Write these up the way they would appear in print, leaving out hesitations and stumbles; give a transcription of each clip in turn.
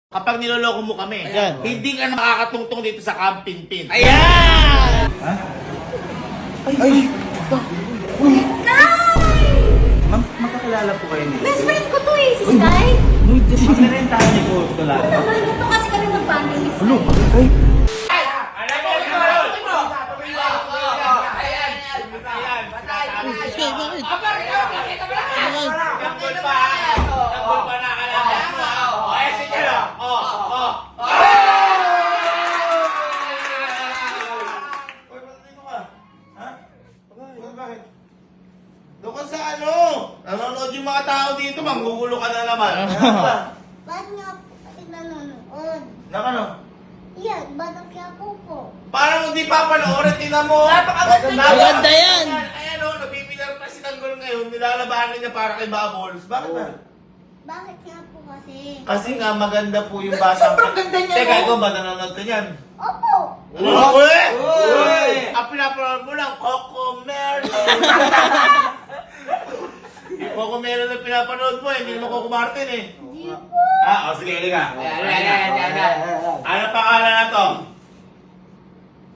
Kapag niloloko mo kami, Ayan. hindi ka na makakatungtong dito sa Camp Pinpin. Ayan! Ha? Ay! Ma'am, magkakilala po kayo nila. Best friend ko to eh, si Sky. Magkarintahan niyo po ito lang. Ano naman, gusto kasi kami mag-banding ni Sky. Ano? Ay! Doon ka sa ano? Nanonood yung mga tao dito, manggugulo ka na naman. Ba't nga po nanonood? Nak ano? Yan, batang kaya po. Parang hindi pa panoorin, tingnan mo. Napakaganda Maganda yan. Ayan o, nabibilar pa si Tanggol ngayon, nilalabanan niya para kay Bubbles. Bakit ba? Bakit nga po kasi? Kasi nga maganda po yung basa. Sobrang ganda niya, Teka, no? ikaw ba nanonood ka niyan? Opo. Uy! Uy! Ang pinapanood mo lang, Coco Merlo. Yung Coco Merlo na pinapanood mo, hindi naman Coco Martin eh. Hindi po. Sige, halika. Ano pangalan na to?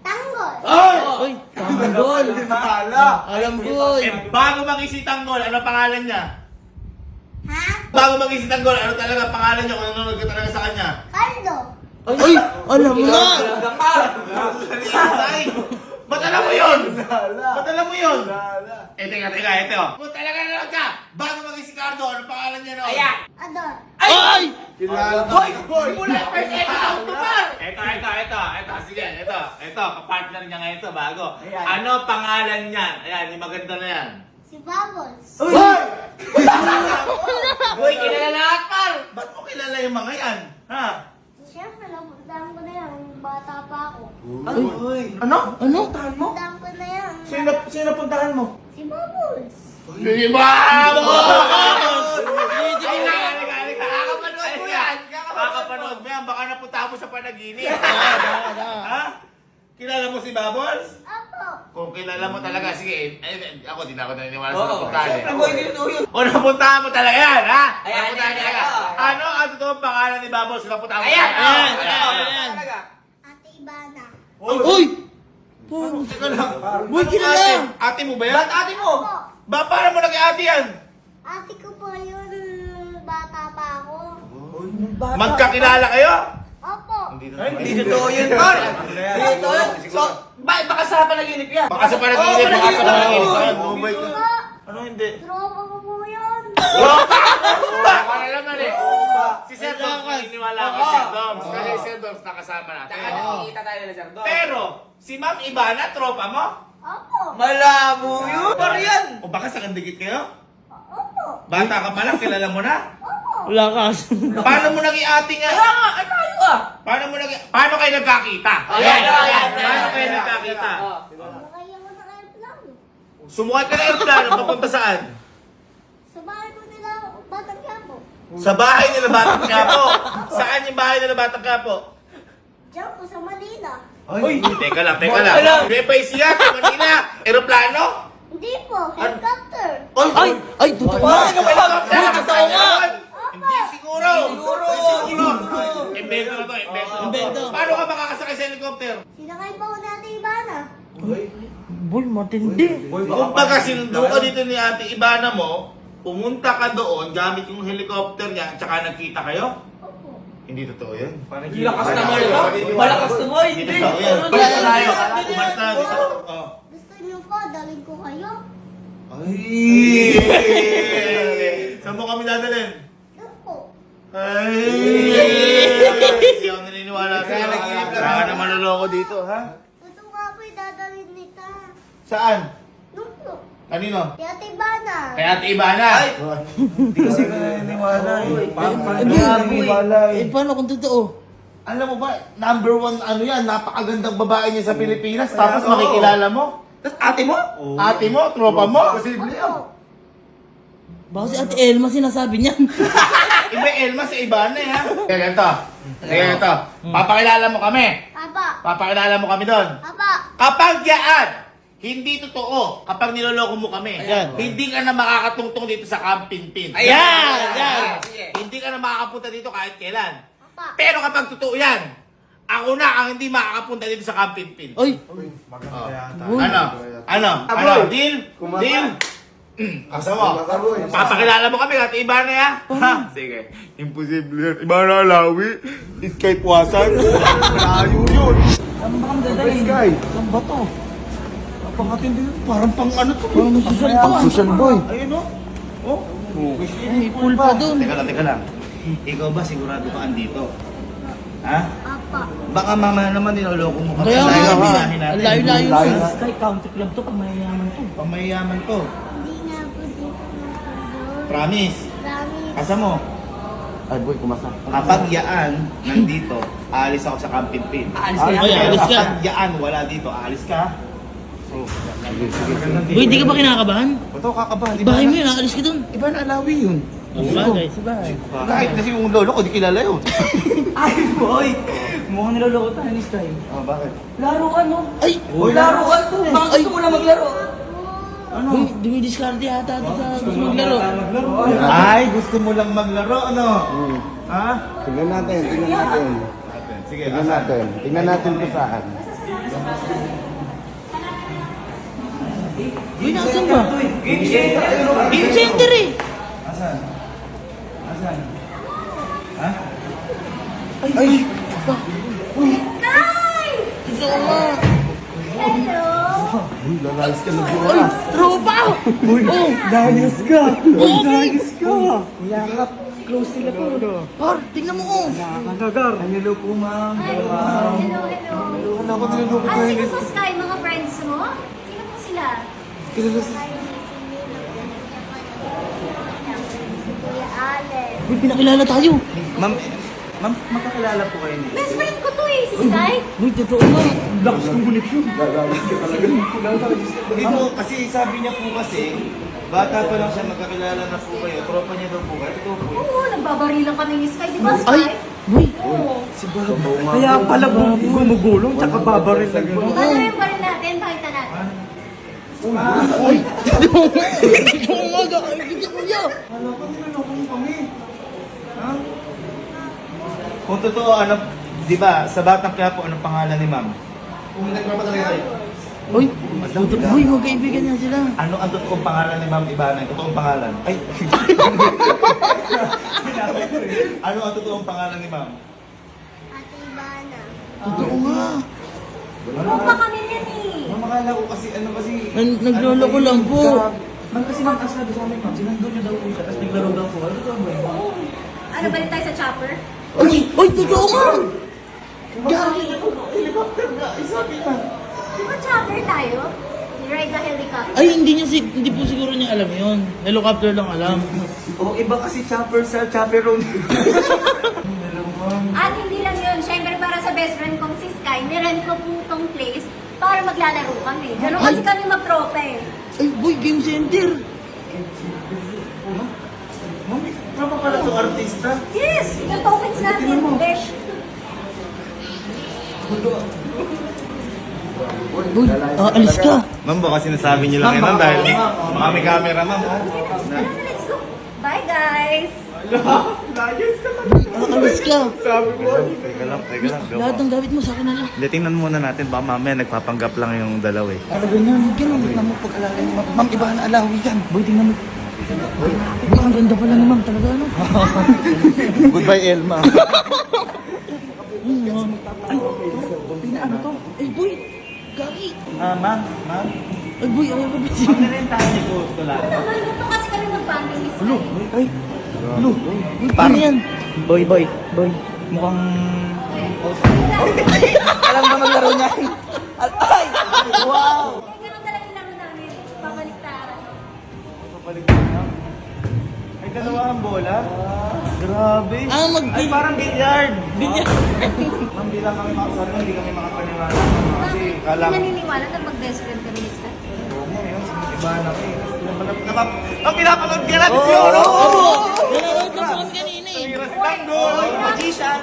Tanggol. Ay! Tanggol! Hindi mahala. Alam ko! Bago mag-isip Tanggol, ano pangalan niya? Ha? Bago mag-isip Tanggol, ano talaga pangalan niya kung nanonood ka talaga sa kanya? Carlo. Ay! Alam mo na! Ay! Ba't alam mo yun? Mahala. Ba't alam mo yun? Mahala. Teka, ito. Kung talaga nanonood ka, bago mag-isip Cardo, ano pangalan niya noon? Ador. Ay! Kilala mo. Mula first episode to par! Ito. Sige, ito. Kapartner niya nga ito, bago. Ayan. Ano pangalan niya? Ayan, yung maganda na yan. Si Bubbles. Uy! Uy, kilala lahat, par! Ba't mo kilala yung mga yan? Ha? Siyempre, napuntahan ko na yan. Nung bata pa ako. Uy! Ano? Ano? Puntahan mo? Napuntahan ko na yan. Sino puntahan mo? Si Bubbles. Si Bubbles! Hindi Halika. Kakapanood mo yan. Kakapanood mo yan. Baka napunta mo sa panaginip. Ha? Kilala mo si Bubbles? Opo. Kung kilala mo talaga, sige. Ako, di na ako naniniwala sa napuntahan. Siyempre, boy, dito yun. O napuntahan mo talaga yan, ha? Ayan, Napuntahan ayan, talaga. ayan. Ano ang totoong pangalan ni Bubbles? Napuntahan mo Ayan! Ayan. Ate Ibana. Uy! Teka lang. Uy, kilala! Ate mo ba yan? Ba't ate mo? Opo. Ba, paano mo naging ate yan? Ate ko po yun nung bata pa ako. Magkakilala kayo? Opo. Hindi totoo yun, par. Hindi totoo yun. So, baka sa panaginip yan. Baka sa panaginip, Oo, baka sa panaginip. Oo. Ayan, mobile Hindi ka. po. Ano hindi? Tropa ko po yun. Baka na naman eh. Si Sir Doms, naniniwala ko si Sir Doms. Kasi si Sir Doms nakasama natin. Nakikita tayo nila, sir. Pero, si Ma'am Ibana, tropa mo? Opo. Malabo yun. Par yan. O baka sa kandikit kayo? Opo. Bata ka pa lang, kilala mo na? Opo. Wala ka. Paano mo naging ate nga? Kaya nga, ano tayo ah? Paano kayo nagkakita? Ayan. Paano kayo nagkakita? Nakaya ko ng aeroplano. Sumukat ka ng aeroplano, papunta saan? Sa bahay ko nila, Batang Quiapo. Sa bahay nila Batang Quiapo. Saan yung bahay nila Batang Quiapo? Diyan po sa Manila. Uy! Teka lang. Wala. May paisiya sa Manila. Aeroplano? Hindi po, helicopter. Ay! Ay! Totoo nga! Ano ba? Uy, totoo nga! Hindi siguro. Invento na to. Invento. Paano ka makakasakay sa helicopter? Sinakay pa ko na Ate Ibana. Boy, matindi. Kung baga sinundo ka dito ni Ate Ibana mo, pumunta ka doon gamit yung helicopter niya, tsaka nagkita kayo? Opo. Hindi totoo yun. Malakas na mo yun. Malakas na mo. Hindi totoo yan. Umalis na tayo. Umalis na dito. Oh. Gusto niyo po, dalhin ko kayo? Ay! Saan mo kami dadalhin? Doon po. Ay! Hindi ako naniniwala sa'yo. Baka na maloloko dito, ha? Gusto nga po dadalhin nita. Saan? Doon po. Kanino? Kay Ate Ibana. Kay Ate Ibana. Hindi kasi ka naniniwala eh. Eh, paano kung totoo? Alam mo ba, number one ano yan, napakagandang babae niya sa Pilipinas, tapos makikilala mo? Tapos ate mo? Ate mo, tropa mo? Opo. Baka si Ate Elma sinasabi niyan. Iba Elma sa Ibana eh, ha? Kaya ganito. Papakilala mo kami. Aba. Papakilala mo kami doon. Aba. Kapag yan, hindi totoo, kapag niloloko mo kami, Ayan. hindi ka na makakatungtong dito sa Camp Pinpin. Ayan! Hindi ka na makakapunta dito kahit kailan. Apa. Pero kapag totoo yan, ako na ang hindi makakapunta dito sa Camp Pinpin. Oy, Ano? Deal? Deal? Asa mo? Papakilala mo kami at iba na yan? Ha? Sige. Imposible yan. Iba na alawi. Iskay puwasan. Malayo yun. saan ba kang dadalhin? Saan ba to? Napakatindi yun. Parang pang ano to. Parang nasusan pa. Susan boy. Ayun o. Oh. May pool pa doon. Teka lang. Ikaw ba sigurado ka andito? Ha? Apa. Baka mamaya naman niloloko mo kami. Kaya Layo nga, ang binahin natin. layo-layo Layo. na. Sky Country Club to, pamayayaman to. Pamayaman to. Hindi nga po dito napunod. Promise. Promise. Asa mo? Ay boy, kumasa. Kapag yaan nandito, aalis ako sa Camp Pinpin. Aalis ka. Oy, aalis ka. Kapag yaan wala dito, aalis ka. Uy, di ka ba kinakabahan? Bato kakabahan. Bahay mo yun, aalis ka doon. Iba na alawi yun. Bagay, si bahay. Kahit kasi yung lolo ko, di kilala yun. Ay, boy! Mukhang niloloko tayo ni Sky. Oh, bakit? Laruan, no? Ay! Uy, laruan to! Baka Ay, gusto mo na maglaro. Ano? Uy, dumidiskarte yata ito sa gusto maglaro. Ay, gusto mo lang maglaro, ano? Ha? Tingnan natin. Sige, Tingnan natin kung saan. Uy, nasan ba? Game center. Game center eh! Asan? Ha? Ay! Sky! Ito nga! Hello! Uy, lalayas ka na Ay! Tropa! Uy! Oh! Dayas ka! Uy, Dayas ka! Yakap. Close sila po. Par, tingnan mo oh! Nakakagar. Hello po, ma'am. Hello. Wala ko niloloko Ah, tayo. sino po Sky? Mga friends mo? Sino po sila? Kilala sa... Si Kuya Alex. Uy, pinakilala tayo! Ma'am, magkakilala po kayo niya. Best friend ko to eh, si Sky. Uy, totoo nga! Lakas ng connection! Lalayas ka talaga. Hindi po, kasi sabi niya po kasi, bata pa lang siya, magkakilala na po kayo. Tropa niya daw po kayo. Ito po. Oo, nagbabarilan kami ni Sky. Di ba, Sky? Ay! Uy! Oo. Si Babo. Kaya pala gumugulong tsaka babaril na gano'n. Ano yung baril natin? Pakita natin. Uy! Ito nga! Gakaibigan mo niya! Kala ko niloloko mo kami. Ha? Kung totoo, ano, di ba, sa Batang Quiapo, anong pangalan ni ma'am? Kung nagpapatali kayo. Uy! Uy, magkaibigan niya sila! Ano ang totoong pangalan ni Ma'am Ibanay? Totoong pangalan? Ay! Ano ang totoong pangalan ni Ma'am? Ate Ivana. Totoo nga! Tropa kami niyan eh. Ma'am, akala ko kasi, ano kasi... Naglolo ko lang po! Ma'am kasi ma'am, ang sabi sa amin ma'am, sinandun niyo daw po siya, tapos naglaro daw po. Ano totoo ba yun? Oo. Ano, balik tayo sa chopper? Uy! Uy! Totoo nga! Helicopter nga, isabi na. Di ba chopper tayo? Ride the helicopter. Ay, hindi po siguro niya alam yon. Helicopter lang alam. O iba kasi chopper sa chaperone. At hindi lang yun. Siyempre para sa best friend kong si Sky, nirent ko po tong place para maglalaro kami. Gano'n kasi kami magtropa eh. Ay, boy! Game center! Ma'am, tropa pala itong artista. Yes! Yung tokens natin. Besh. Boy! Alis ka! Ma'am, baka sinasabi niyo lang yan, ma'am, dahil baka may camera, ma'am. Tara na, let's go. Bye guys! Layas ka na. Alis ka! Sabi mo. Teka lang. Lahat ng gamit mo sa akin na lang. Hindi, tingnan muna natin. Baka mamaya nagpapanggap lang yung dalaw eh. Talaga yan. Ganun. Tingnan mo pag-alala niyo, ma'am. Ma'am, iba na alawi yan. Boy, tingnan mo. Boy, ang ganda pala ni ma'am. Talaga ano? Goodbye, Elma. Ano to? Ay, boy! Gagi! Ma'am. Ay, boy! Ayaw ko ba siya? Magkarentahan niyo po ito lang. Naman, dito kasi kami mag-banding ni Sky. Ay! Ano? Paano yan? Boy. Mukhang... Alam ba maglaro niya? Ay! Wow! Kaya ganun talaga yung laro namin. Pabaliktaran. Ay, dalawa ang bola? Grabe. Ay, parang billiard. Ma'am, di lang kami makasali, hindi kami makapaniwala. Kasi kala ko, naniniwala na mag-best friend kami ni Sky. oo nga yun, iba na kayo. Ang pinapanood ka natin si Oro! Oo! Nanonood lang po kami kanina eh. Tira si Tango! Magician!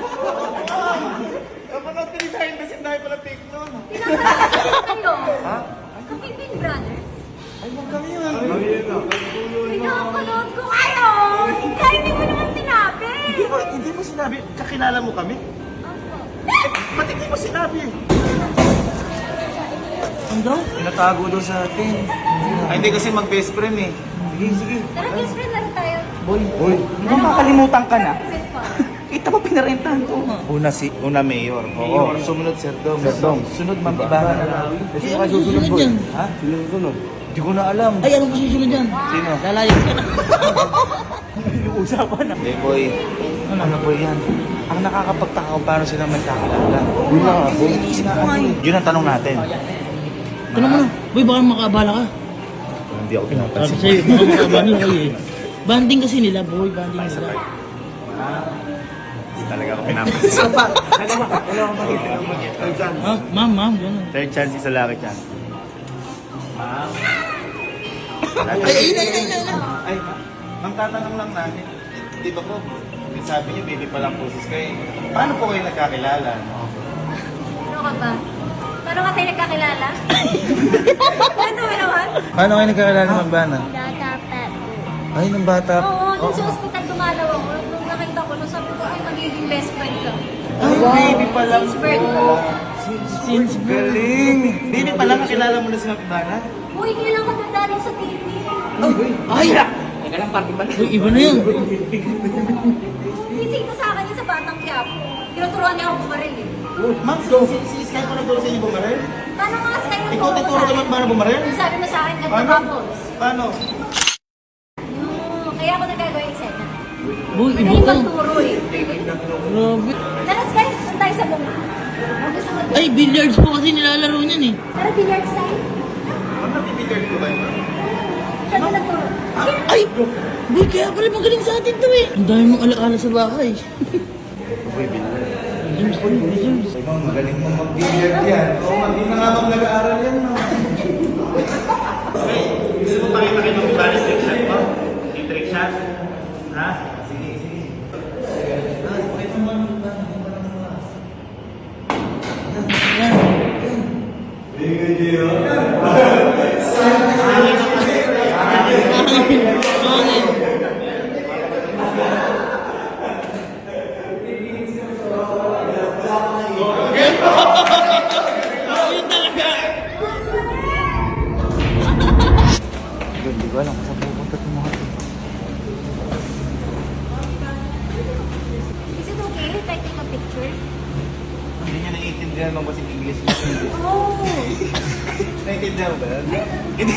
Napanood ka ni Dahil kasi dahil pala take nun. Pinapalala kayo. Kapipin brothers. Ay, huwag kami yun. Pinapanood ko kayo! Sky, hindi mo naman sinabi! Hindi mo sinabi, kakilala mo kami? Opo. Ba't hindi mo sinabi? Ano daw? Pinatago daw sa atin. Ay, hindi kasi mag-best friend eh. Sige, sige. Tara, best friend lang tayo. Boy, mukhang makakalimutan ka na. Perfect pa. Kita mo pinarentahan ko. Una mayor. Oo. Sumunod, Sir Dom. Sunod, Ma'am Ibarra Alawi. Kasi saka susunod, boy. dyan? Ha? Susunod. Hindi ko na alam. Ay, ano ba susunod dyan? Sino? Lalayas ka na. Yung usapan na. Hindi, boy. Ano po yan? Ang nakakapagtaka kung paano sila magkakilala. Yun lang ako. Iniisip ko nga yun. Yun ang tanong natin. Tanong mo na. Boy, baka makabala ka. Hindi ako Sabi pinapansin. sa'yo, baka makabala ka eh. Banding kasi nila, boy. Banding nila. Hindi talaga ako pinapansin. Ha? Ma'am, gano'n. Third chance is a lucky chance. Ma'am. Ay. Ay, ma'am, tatanong lang namin. Di ba po, sabi niyo, baby pa lang po sis kayo. Paano po kayo nagkakilala? Ano ka ba? Paano ka tayo nagkakilala? Ano ba naman? Paano kayo nagkakilala ng Bana? Data pa. Ay, nung bata. Oo, dun sa ospital dumalaw ako. Nung nakita ko, nung sabi ko, ay magiging best friend ka. Ay, baby pa lang. Since birth. Since Galing. Baby pa lang, nakilala mo na si Ma'am Bana? Uy, kailan ka nadaling sa TV? Ay! Teka lang, party ba? Uy, iba na yun. Bisita sa akin yun sa Batang Quiapo. Tinuturuan niya ako bumaril eh. Ma'am, si Sky pa nagturo sa inyo bumaril? Paano nga sa kanya Ikaw nagturo ka naman paano bumaril? Sabi mo sa akin, Paano? nagpa-bubbles. Paano? Kaya ako nagagawa yung sena. Boy, iba Magaling ka. magturo eh. Grabe. Tara, Sky, punta tayo sa bunga. Ang gusto mo Ay, billiards po kasi nilalaro niyan eh. Tara, billiards tayo. Ma'am, napipigard ko ba yun? Siya na nagturo. Ay! Boy, kaya pala magaling sa atin to eh. Ang dami mong alaala sa bahay. Billiards, boy, billiards. Ma'am, magaling mo mag-billiard yan. Oo, hindi na nga bang nag-aaral yan, ma'am. Gusto mo pakita kayo ng ibang trick shot mo? Yung trick shot? Ha? Sige, sige. Ayun talaga. Hindi ko alam kung saan pupunta itong mga ito. Is it okay if I take a picture? Hindi niya naiintindihan mo kasi English. Oh! Naiintindihan mo ba yun? Hindi.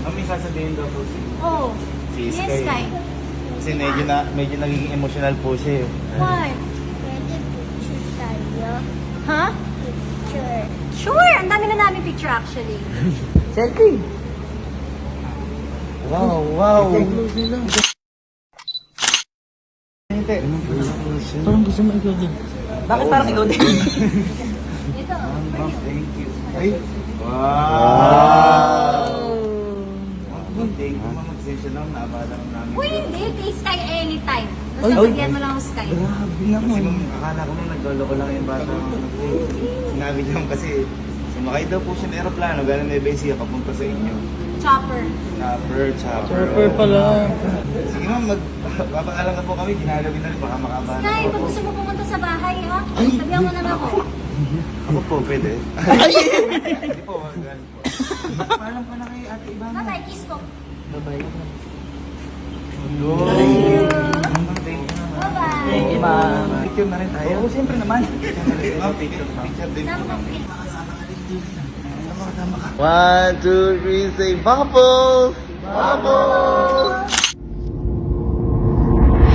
Ang may sasabihin daw po si Oh! Si Yes, Sky. Sky. Kasi medyo nagiging emotional po siya eh. Why? Pwede picture tayo. Ha? Picture. Sure! Ang dami na namin picture actually. Selfie. Wow, wow. Close nila. Hindi. Parang gusto mo ikaw din. Bakit parang ikaw din? Ito. Ma'am, thank you. Ay. Wow! Thank you, ma'am. Magsensya lang. Naabala lang namin. Uy, hindi. Kay Sky anytime. Basta Ay, sabihan mo lang ang Sky. Grabe Kasi naman. ma'am, akala ko nung nagloloko lang yung bata. Sinabi niya kasi sumakay daw po siya ng aeroplano. Galing may base papunta sa inyo. Chopper. Chopper. Surfer pala. Sige ma'am, magpapaalam na po kami. Ginagawin na rin. Baka makabala. Sky, pag gusto mo pumunta sa bahay, ha? Sabihan mo na lang ako. Ako po, pwede. Ay! Hindi po, magaling po. Paalam ka na kay Ate Ivana. Bye-bye, kiss ko. Bye-bye. Bye-bye. Thank you, ma'am. Picture na rin tayo. Oo, siyempre naman. Ma'am, picture din Sama po ka, namin. Sky. 1, 2, 3, say bubbles! Bubbles!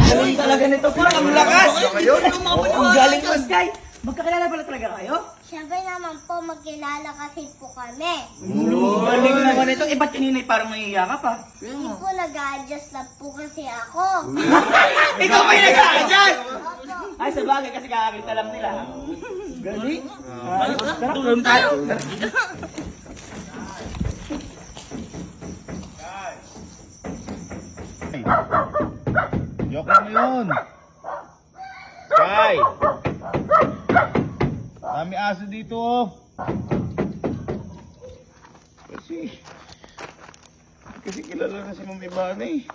Galing talaga nito. Parang ang lakas. Ang galing mo, Sky. Magkakilala pala talaga kayo? Siyempre naman po, magkilala kasi po kami. Galing naman ito. Eh, ba't kanina parang nangiya ka pa? Hindi po nag-a-adjust na po kasi ako. Ikaw pa yung nag-a-adjust! Opo. Ay, sa bagay kasi kakakita lang nila. Galing. Tara, tulong tayo. Joke lang yun. Sky! Dami aso dito oh. Kasi kilala na si Ma'am Ivana eh.